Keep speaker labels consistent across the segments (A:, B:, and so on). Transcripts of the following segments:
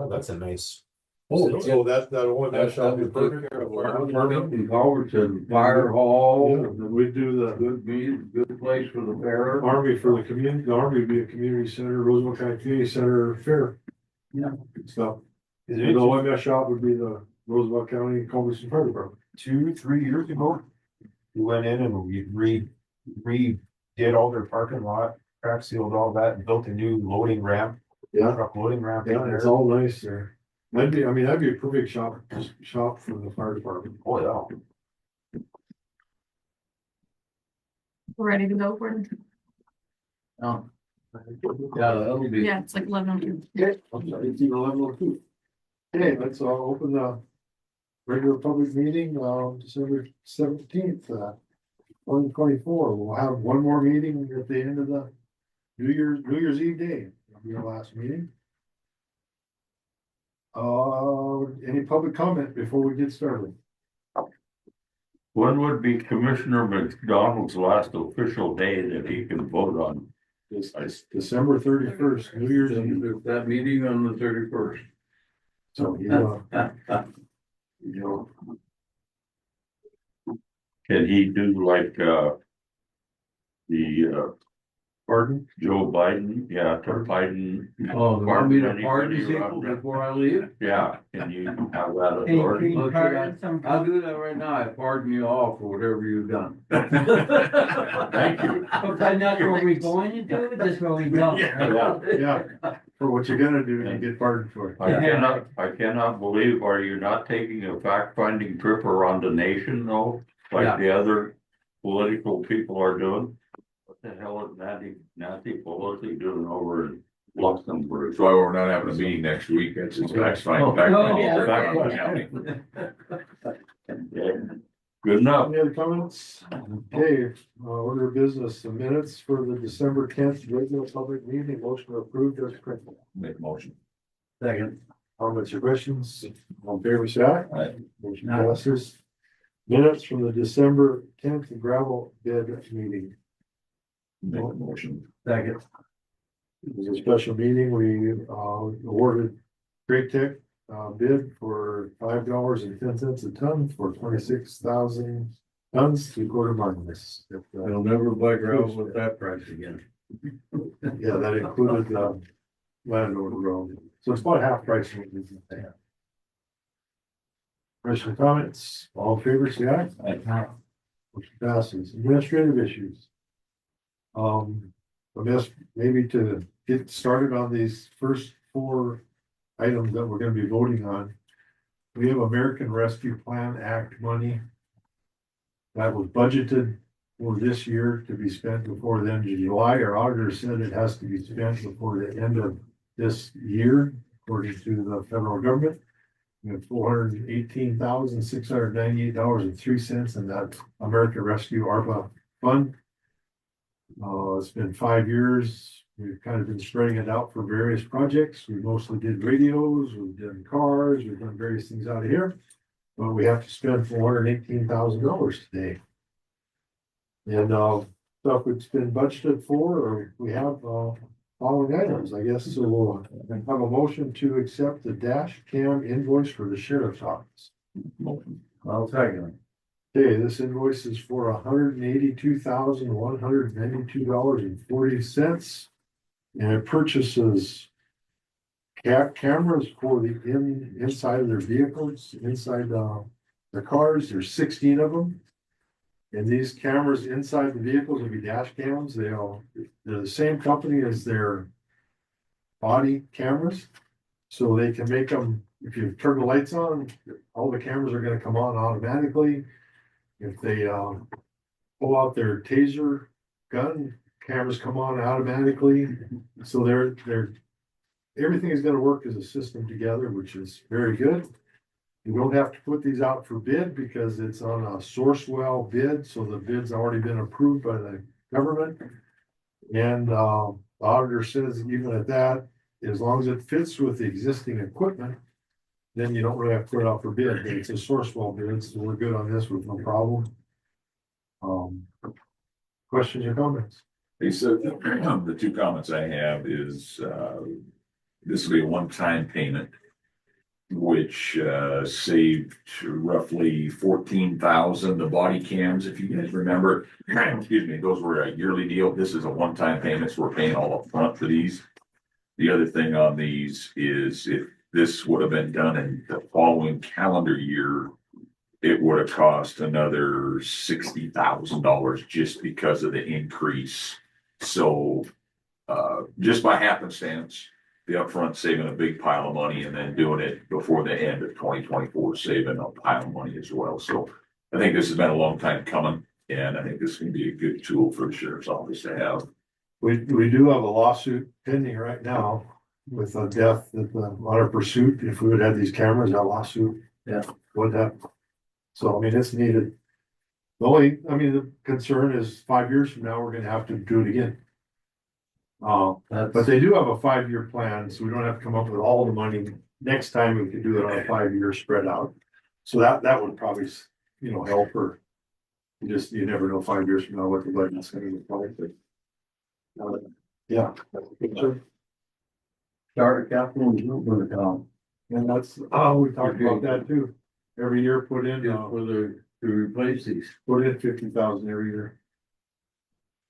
A: Oh, that's a nice.
B: Oh,
A: So that one, that shop is perfect.
B: Apartment and culverts and fire hall,
A: Yeah, and we do the
B: good place for the fair.
A: Army for the community, the Army would be a community center, Roosevelt County Community Center fair.
B: Yeah.
A: So, and the OMS shop would be the Roosevelt County Culverson Fire Department.
C: 2-3 years ago, we went in and we redid all their parking lot, crack sealed all that, and built a new loading ramp,
A: Yeah,
C: truck loading ramp in
A: yeah, it's
C: there.
A: all nice there. That'd be a perfect shop for the fire department.
C: Oh, yeah.
D: We're ready to go for it.
B: Yeah, that'll be.
D: Yeah, it's like 11:02.
A: Okay, I'm sorry, it's 11:02. Okay, let's open the regular public meeting, December 17th, 2024. We'll have one more meeting at the end of the New Year's Eve day. That'll be our last meeting. Any public comment before we get started?
E: When would be Commissioner McDonald's last official day that he can vote on?
A: It's December 31st, New Year's Eve.
B: That meeting on the 31st.
A: So, you know,
E: Can he do like, the,
A: pardon?
E: Joe Biden, to Biden?
B: Oh, you want me to
E: Anybody
B: pardon people
E: around there?
B: before I leave?
E: Yeah, can you have that authority?
B: I'll do that right now. I pardon you all for whatever you've done.
E: Thank you.
F: But that's what we're going to do, that's what we don't.
A: Yeah, for what you're gonna do, you get pardoned for it.
E: I cannot believe, are you not taking a fact-finding trip around the nation though?
B: Yeah.
E: Like the other political people are doing? What the hell is Nancy Pelosi doing over in Luxembourg?
G: That's why we're not having a meeting next week, that's just fact finding.
F: Oh, yeah.
E: Yeah. Good enough.
A: Any other comments? Okay, order of business, the minutes for the December 10th regular public meeting, motion approved as printed.
G: Make a motion.
B: Second.
A: Comments or questions? On favor, say aye.
G: Aye.
A: Motion passes. Minutes from the December 10th gravel bid meeting.
G: Make a motion.
B: Second.
A: It was a special meeting. We awarded Great Tech bid for $5.10 a ton for 26,000 tons to go to Martinez.
B: I'll never buy gravel with that price again.
A: Yeah, that included landowner road. So it's about half price. of what we can pay. Questions, comments? All in favor, say aye. Motion passes. Administrative issues. I guess maybe to get started on these first four items that we're gonna be voting on. We have American Rescue Plan Act money that was budgeted for this year to be spent before the end of July. Our auditor said it has to be spent before the end of this year, according to the federal government. We have $418,698.03 in that American Rescue ARPA fund. It's been 5 years. We've kind of been spreading it out for various projects. We mostly did radios, we've done cars, we've done various things out of here. But we have to spend $418,000 today. And stuff it's been budgeted for, or we have following items, I guess. So we'll have a motion to accept the dash cam invoice for the sheriff's office.
B: I'll second.
A: Okay, this invoice is for $182,192.40. And it purchases cameras for the inside of their vehicles, inside the cars. There's 16 of them. And these cameras inside the vehicles will be dash cams. They're the same company as their body cameras. So they can make them, if you turn the lights on, all the cameras are gonna come on automatically. If they pull out their taser gun, cameras come on automatically. So everything is gonna work as a system together, which is very good. You don't have to put these out for bid because it's on a Sourcewell bid, so the bid's already been approved by the government. And the auditor says even at that, as long as it fits with the existing equipment, then you don't really have to put it out for bid. It's a Sourcewell bid, so we're good on this with no problem. Questions or comments?
G: Hey, so the two comments I have is, this will be a one-time payment which saved roughly 14,000. The body cams, if you guys remember, excuse me, those were a yearly deal. This is a one-time payment, so we're paying all up front for these. The other thing on these is if this would have been done in the following calendar year, it would have cost another $60,000 just because of the increase. So just by happenstance, the upfront saving a big pile of money and then doing it before the end of 2024, saving a pile of money as well. So I think this has been a long time coming, and I think this can be a good tool for the sheriff's office to have.
A: We do have a lawsuit pending right now with a death that on our pursuit. If we would have these cameras, that lawsuit.
B: Yeah.
A: Would have. So I mean, it's needed. The concern is 5 years from now, we're gonna have to do it again. But they do have a 5-year plan, so we don't have to come up with all the money. Next time we can do it on a 5-year spread out. So that would probably, help her. You never know 5 years from now what the budget's gonna look like, but. Yeah. that's a good concern.
B: Start a capital improvement account.
A: And that's, we talked about that too. Every year put in,
B: Just for the, to replace these.
A: put in 50,000 every year.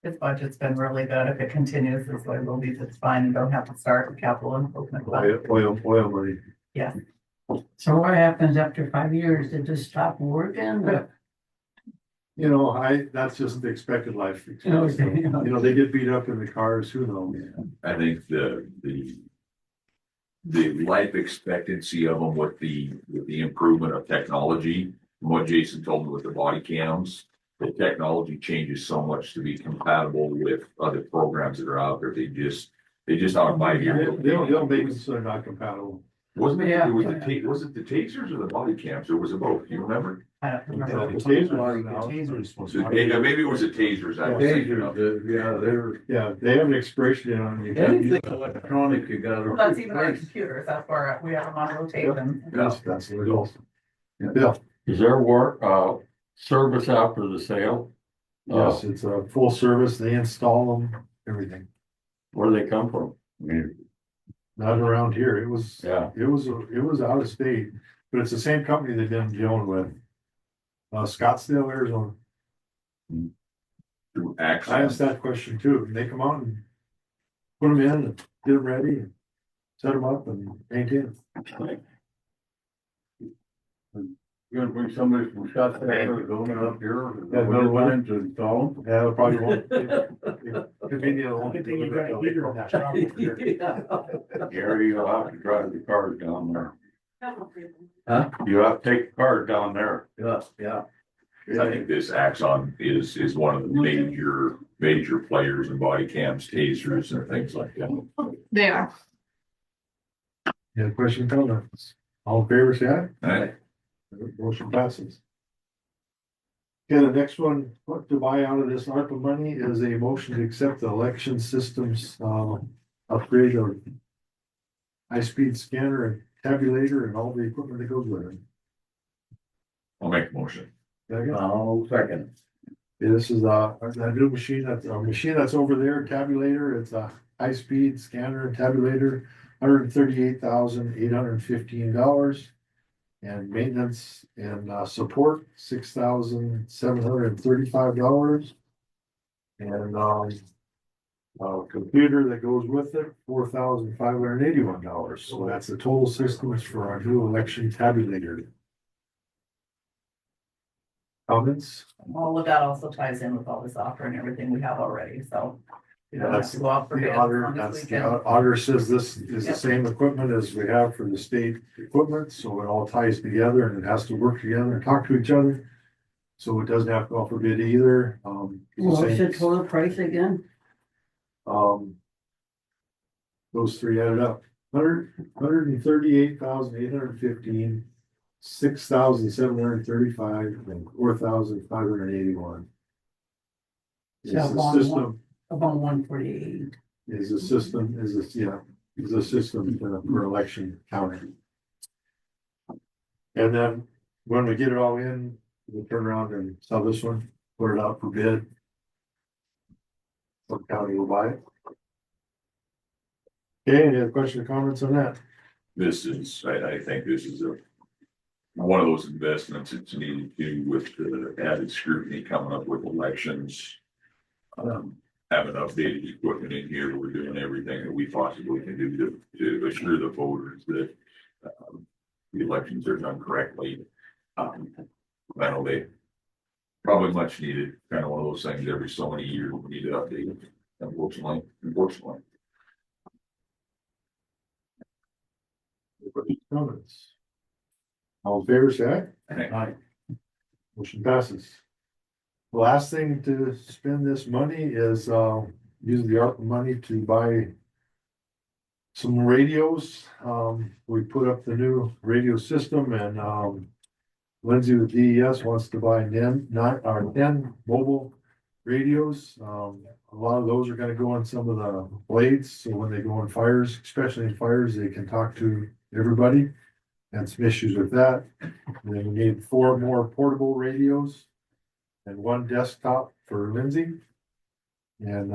H: This budget's been really good. If it continues this way, we'll be just fine and don't have to start the capital improvement. fund.
A: Oil money.
H: Yes,
F: So what happens after 5 years? Did this stop working?
A: That's just the expected life. expectancy.
F: Okay.
A: They get beat up in the cars, who knows?
G: I think the life expectancy of them with the improvement of technology, from what Jason told me with the body cams, the technology changes so much to be compatible with other programs that are out there. They just on a 5-year.
A: They'll make it so they're not compatible.
G: Wasn't it,
F: Yeah.
G: was it the tasers or the body cams? Or was it both? Do you remember?
H: I don't
A: The
H: remember.
A: tasers,
G: So, maybe it was the tasers. I was thinking of.
B: They're,
A: yeah, they have an expiration date on you. can't use
B: anything
A: them.
B: electronic, you gotta.
H: Well, that's even our
B: replace.
H: computers. That's where we have them on rotation.
A: That's the result. Yeah,
E: Is there work, service after the sale?
A: yes, it's a full service. They install them, everything.
E: Where do they come from? I mean,
A: Not around here. It was
E: yeah,
A: It was out of state, but it's the same company they've been dealing with. Scottsdale, Arizona.
G: Through
A: I asked
G: access.
A: that question too. And they come out and put them in and get them ready and set them up and maintain them.
B: You're gonna bring somebody from Scottsdale going up here.
A: Yeah, no,
B: Time to install them.
A: Yeah, it probably won't. Convenient. Won't deliver it till later.
E: Gary, you'll have to drive the cars down there.
B: Huh?
E: You have to take the cars down there.
B: Yeah.
G: I think this Axon is one of the major players in body cams, tasers and things like that.
D: They are.
A: Any question, comments? All in favor, say aye.
G: Right?
A: Motion passes. Okay, the next one, what to buy out of this ARPA money is a motion to accept the election systems, upgrade of high-speed scanner and tabulator and all the equipment that goes with it.
G: I'll make a motion.
A: Second?
B: I'll second.
A: Yeah, this is a new machine, that's a machine that's over there, tabulator, it's a high-speed scanner and tabulator, $138,815. And maintenance and support, $6,735. And computer that goes with it, $4,581. So that's the total systems for our new election tabulator. Comments?
H: All of that also ties in with all the software and everything we have already, so. We don't have
A: That's
H: to go out for
A: the
H: bids as
A: auditor,
H: long as
A: that's
H: we
A: the
H: can.
A: auditor says this is the
H: Yep.
A: same equipment as we have for the state equipment, so it all ties together and it has to work together and talk to each other. So it doesn't have to go for bid either,
F: What's the total price again?
A: Those three added up, $138,815, $6,735, and $4,581. Is
F: So
A: the
F: one-
A: system,
F: About 148.
A: is the system for election counting. And then when we get it all in, we'll turn around and sell this one, put it out for bid. Some county will buy it. Okay, any other questions or comments on that?
G: this is, I think this is one of those investments that's needed to with the added scrutiny coming up with elections. Having updated equipment in here, we're doing everything that we possibly can do to assure the voters that the elections are done correctly. I know they probably much needed, kind of one of those things every so many years we need to update, unfortunately.
A: Any questions, comments? All in favor, say aye.
G: Aye.
A: Motion passes. The last thing to spend this money is, use the ARPA money to buy some radios. We put up the new radio system and, Lindsay with DES wants to buy 10 mobile radios. A lot of those are gonna go on some of the blades, so when they go on fires, especially in fires, they can talk to everybody. And some issues with that. And then we need 4 more portable radios and 1 desktop for Lindsay. And,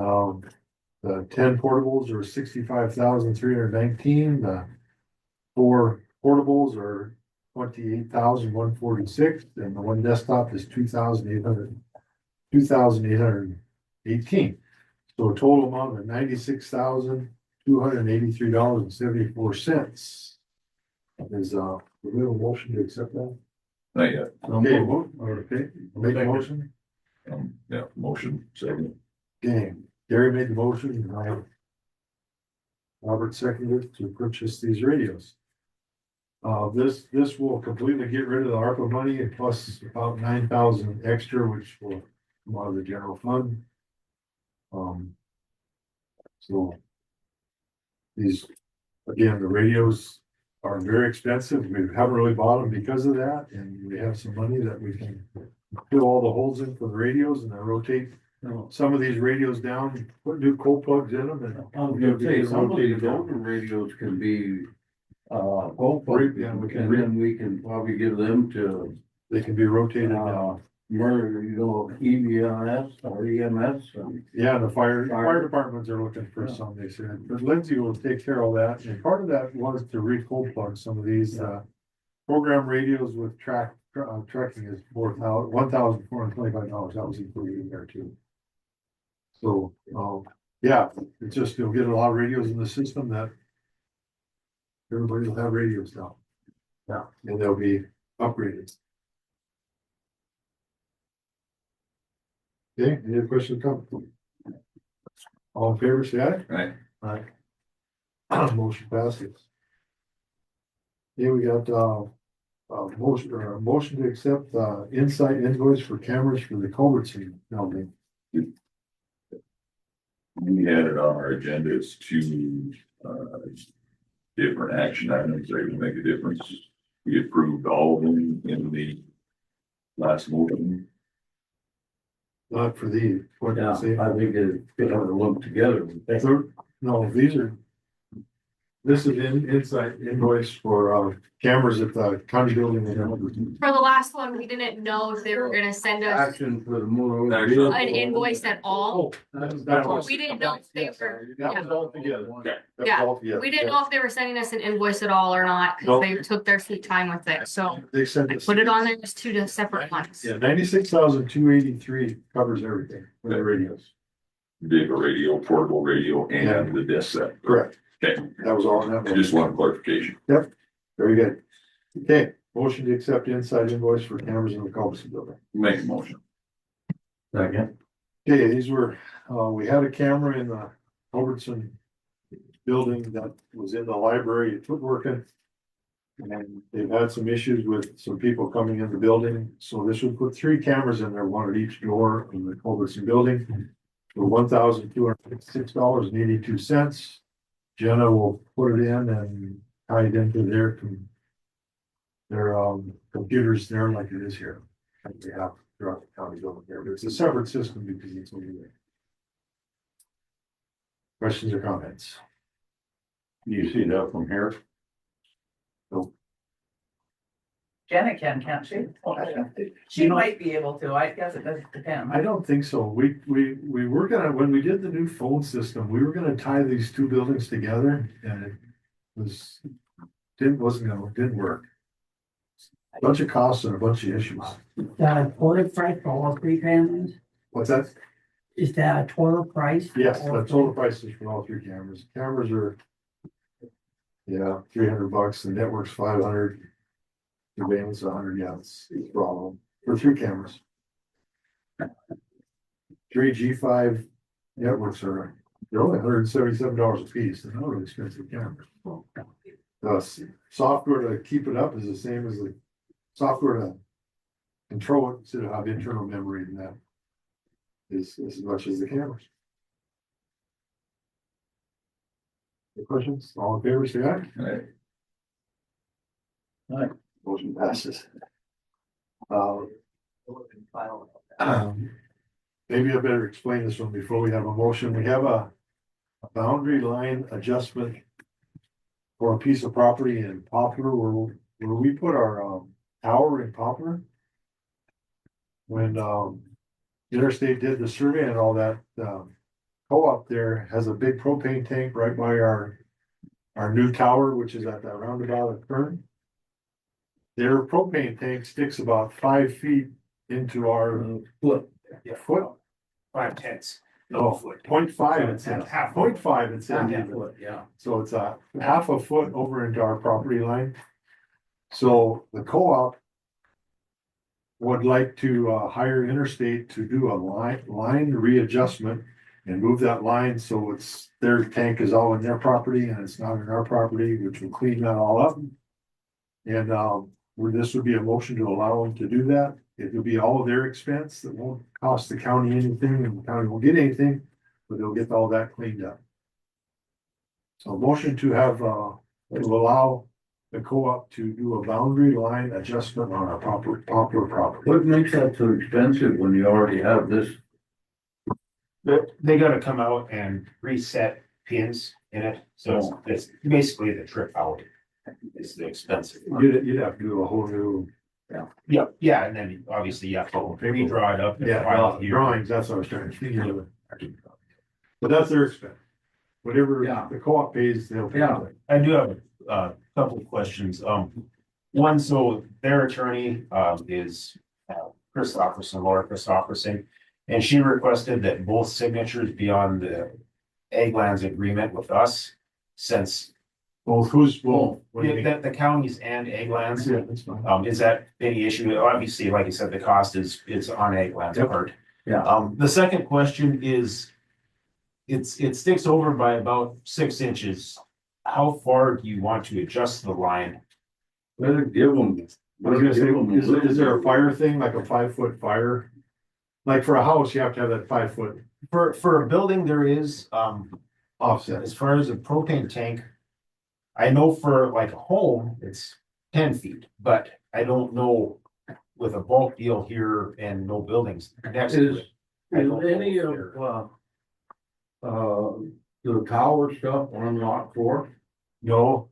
A: the 10 portables are 65,319. The 4 portables are 28,146, and the 1 desktop is 2,818. So a total amount of $96,283.74. Is, we have a motion to accept that?
G: Not yet.
A: Okay, okay, make a motion.
G: Yeah, motion, second.
A: Okay, Gary made the motion and Robert seconded to purchase these radios. This will completely get rid of the ARPA money and plus about 9,000 extra, which will come out of the general fund. So these, again, the radios are very expensive. We haven't really bought them because of that, and we have some money that we can fill all the holes in for the radios and then rotate some of these radios down, put new cold plugs in them and.
B: I was gonna say, some of these older radios can be, gold plate,
A: Yeah, we can
B: and then we can probably give them to,
A: They can be rotated down.
B: murder, EBS or EMS.
A: Yeah, the fire departments are looking for some, they said, but Lindsay will take care of all that, and part of that was to re-cold plug some of these, program radios with tracking is $1,425, that was included in there too. So, yeah, it's just, you'll get a lot of radios in the system that everybody will have radios now. Yeah, and they'll be upgraded. Okay, any other questions come? All in favor, say aye.
G: Right.
A: Aye. Motion passes. Here we got, motion to accept, Insight invoice for cameras for the Culbertson building.
G: We had it on our agenda as 2 different action items that would make a difference. We approved all of them in the last motion.
A: Not for the, what did
B: Yeah,
A: I say?
B: I think it could have to look together.
A: No, this is Insight invoice for, cameras at the county building.
D: For the last one, we didn't know if they were gonna send us
B: Action for the motor.
G: Action.
D: an invoice at all.
A: That was-
D: We didn't know if they were,
A: That was all together.
G: Okay.
A: That was
D: Yeah,
A: all together.
D: we didn't know if they were sending us an invoice at all or not,
A: No.
D: cause they took their sweet time with it, so
A: They sent
D: I
A: us.
D: put it on there as 2 separate ones.
A: Yeah, 96,283 covers everything for the radios.
G: Vehicle radio, portable radio, and the desk set.
A: Correct.
G: Okay,
A: That was all in that.
G: just one clarification.
A: Very good. Okay, motion to accept Insight invoice for cameras in the Culbertson building.
G: Make a motion.
B: Second.
A: Okay, these were, we had a camera in the Culbertson building that was in the library, it quit working. And they've had some issues with some people coming in the building, so this would put 3 cameras in there, 1 at each door in the Culbertson building. For $1,256.82. Jenna will put it in and tie it into their computers there like it is here. Like they have throughout the county building here, but it's a separate system because it's only there. Questions or comments?
B: You see that from here?
H: Janet can't she? She might be able to, I guess it does depend.
A: I don't think so. We were gonna, when we did the new phone system, we were gonna tie these 2 buildings together and it was didn't work. Bunch of costs and a bunch of issues.
F: Total price for all three cameras?
A: What's that?
F: Is that a total price? for
A: Yes,
F: all
A: the
F: three?
A: total prices for all three cameras. Cameras are. Yeah, $300, the network's 500. The band's 100, yeah, it's a problem for three cameras. Three G5 networks they're only $177 a piece, they're not really expensive cameras. The software to keep it up is the same as the software to control it, instead of have internal memory and that. Is as much as the cameras. Any questions? All in favor, say aye.
G: Right.
A: Motion passes. Maybe I better explain this one before we have a motion. We have a boundary line adjustment for a piece of property in Poplar where we put our tower in Poplar. When Interstate did the survey and all that, co-op there has a big propane tank right by our new tower, which is at that roundabout at Kern. Their propane tank sticks about 5 feet into our foot.
C: 5/10.
A: No, 0.5 it says.
C: Half foot.
A: 0.5 it says.
C: Yeah.
A: So it's a half a foot over into our property line. So the co-op would like to hire Interstate to do a line readjustment and move that line so it's their tank is all in their property and it's not in our property, which will clean that all up. And this would be a motion to allow them to do that. It will be all of their expense. That won't cost the county anything, and the county won't get anything, but they'll get all that cleaned up. So motion to have to allow the co-op to do a boundary line adjustment on our popular property.
B: What makes that so expensive when you already have this?
C: They gotta come out and reset pins in it, so it's basically the trip out is the expensive.
A: You'd have to do a whole new.
C: Yeah, and then obviously you have to redraw it up. and file
A: Yeah,
C: it here.
A: drawings, that's what I was trying to think of. But that's their expense. Whatever
B: Yeah.
A: the co-op pays, they'll pay.
B: Yeah.
C: I do have a couple of questions. One, so their attorney is Christopherson, Laura Christopherson. And she requested that both signatures be on the Egglands agreement with us, since
A: Both, who's both? What do you mean?
C: that the counties and Egglands.
A: Yeah, that's fine.
C: Is that any issue? Obviously, like you said, the cost is on Eggland's
A: Yep.
C: part.
B: Yeah.
C: The second question is, it sticks over by about 6 inches. How far do you want to adjust the line?
B: Better give them.
A: I was gonna say, is there a fire thing, like a 5-foot fire? Like for a house, you have to have that 5-foot
C: For a building, there is,
A: offset.
C: as far as a propane tank. I know for like a home, it's 10 feet, but I don't know with a bulk deal here and no buildings next to
B: Is,
C: it. I
B: is
C: don't know
B: any
C: if
B: of,
C: they're-
B: the tower stuff on lot 4?
A: No,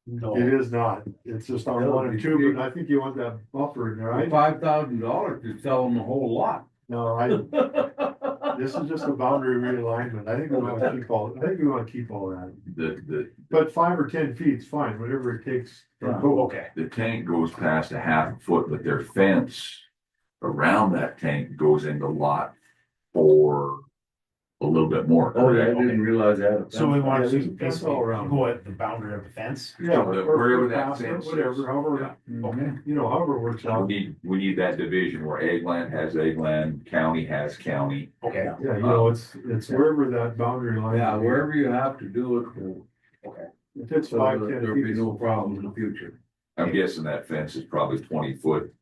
C: No.
A: it is not. It's just on
B: That'll
A: 1 and
B: be
A: 2,
B: big.
A: but I think you want that buffer in there, right?
B: $5,000 to sell them a whole lot.
A: No, this is just a boundary realignment. I think we want to keep all that. But 5 or 10 feet is fine, whatever it takes.
B: Yeah.
C: Okay,
G: The tank goes past a half foot, but their fence around that tank goes into lot for a little bit more.
B: Oh, yeah, I didn't realize that.
C: so we want
A: Yeah, there's a
C: to
A: fence
C: basically
A: all around.
C: go at the boundary of the fence?
A: Yeah,
G: Wherever that
A: past it,
G: fence is.
A: whatever, however,
C: Okay.
A: however it works
G: We
A: out.
G: need that division where Eggland has Eggland, county has county.
C: Okay,
A: Yeah, it's wherever that boundary line.
B: Yeah, wherever you have to do it, so
A: If it's
B: that
A: 5, 10
B: there'll
A: feet.
B: be no problem in the future.
G: I'm guessing that fence is probably 20 foot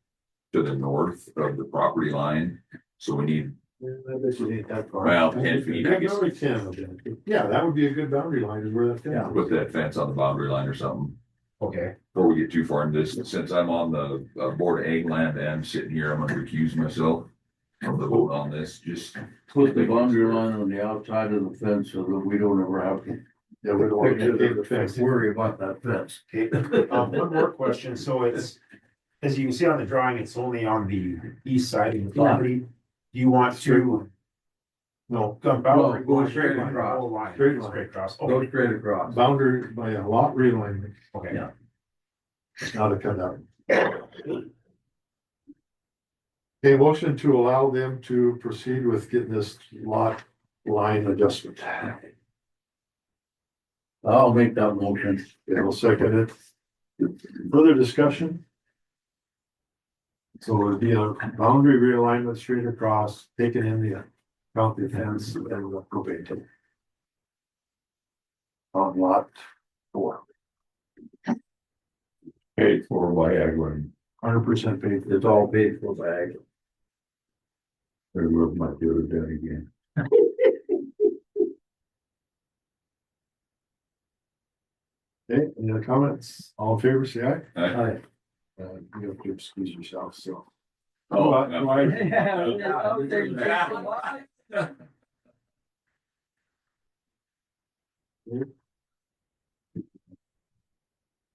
G: to the north of the property line. So we need,
A: I bet you ain't that far.
G: well, 10 feet, I guess.
A: Probably 10 of them. Yeah, that would be a good boundary line is where that fence is.
G: Put that fence on the boundary line or something.
C: okay.
G: Before we get too far into this, since I'm on the board of Eggland and I'm sitting here, I'm gonna recuse myself from the vote on this, just.
B: Put the boundary line on the outside of the fence so that we don't ever have to
A: Yeah, we don't want to take the fence.
B: worry about that fence.
C: Okay, one more question, so it's, as you can see on the drawing, it's only on the east side of the property. Do you want to? No, boundary.
B: Go straight across.
C: Whole line,
A: Straight line.
C: straight across,
B: Go
C: okay,
B: straight across.
A: Boundary by a lot realignment.
C: okay.
B: Yeah.
A: It's not a cutout. A motion to allow them to proceed with getting this lot line adjustment.
B: I'll make that motion.
A: Yeah, I'll second it. Further discussion? So it'd be a boundary realignment straight across, taking in the county fence and the probate. On lot 4,
E: Paid for by Agwin.
A: 100% paid.
B: It's all paid for by ag. There was my deal done again.
A: Okay, any other comments? All in favor, say aye.
B: Aye.
A: You have to excuse yourself, so.
G: Oh,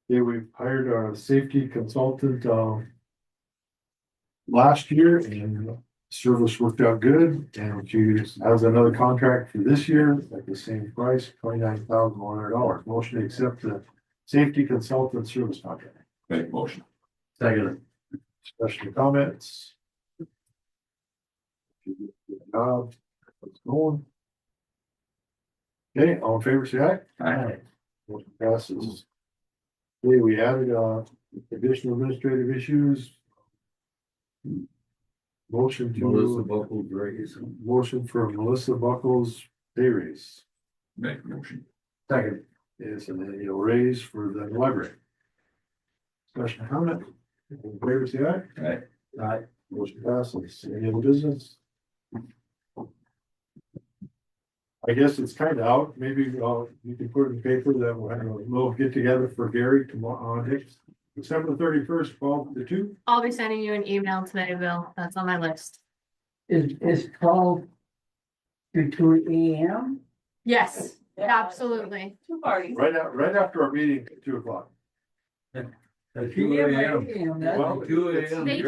A: Yeah, we've hired our safety consultant, last year and service worked out good. And she has another contract for this year at the same price, $29,100. Motion to accept the safety consultant service contract.
G: Make motion.
B: Second.
A: Discussion, comments? Good job. What's going? Okay, all in favor, say aye.
G: Aye.
A: Motion passes. Okay, we added, additional administrative issues. Motion
B: Melissa
A: to,
B: Buckles raise.
A: motion for Melissa Buckles pay raise.
G: Make motion.
B: Second.
A: Is an annual raise for the library. Discussion, comment? All in favor, say aye.
G: Aye.
B: Aye.
A: Motion passes. Any other business? I guess it's kind of out. Maybe, you can put it in the paper that we'll have a little get together for Gary tomorrow on December 31st, 12 to 2.
D: I'll be sending you an email today, Bill. That's on my list.
F: Is 12 to 2 AM?
D: Yes, absolutely.
H: Two parties.
A: Right after our meeting at 2 o'clock.
B: At 2 a.m.
F: AM, that's-
A: Well,
B: 2 a.m.
D: They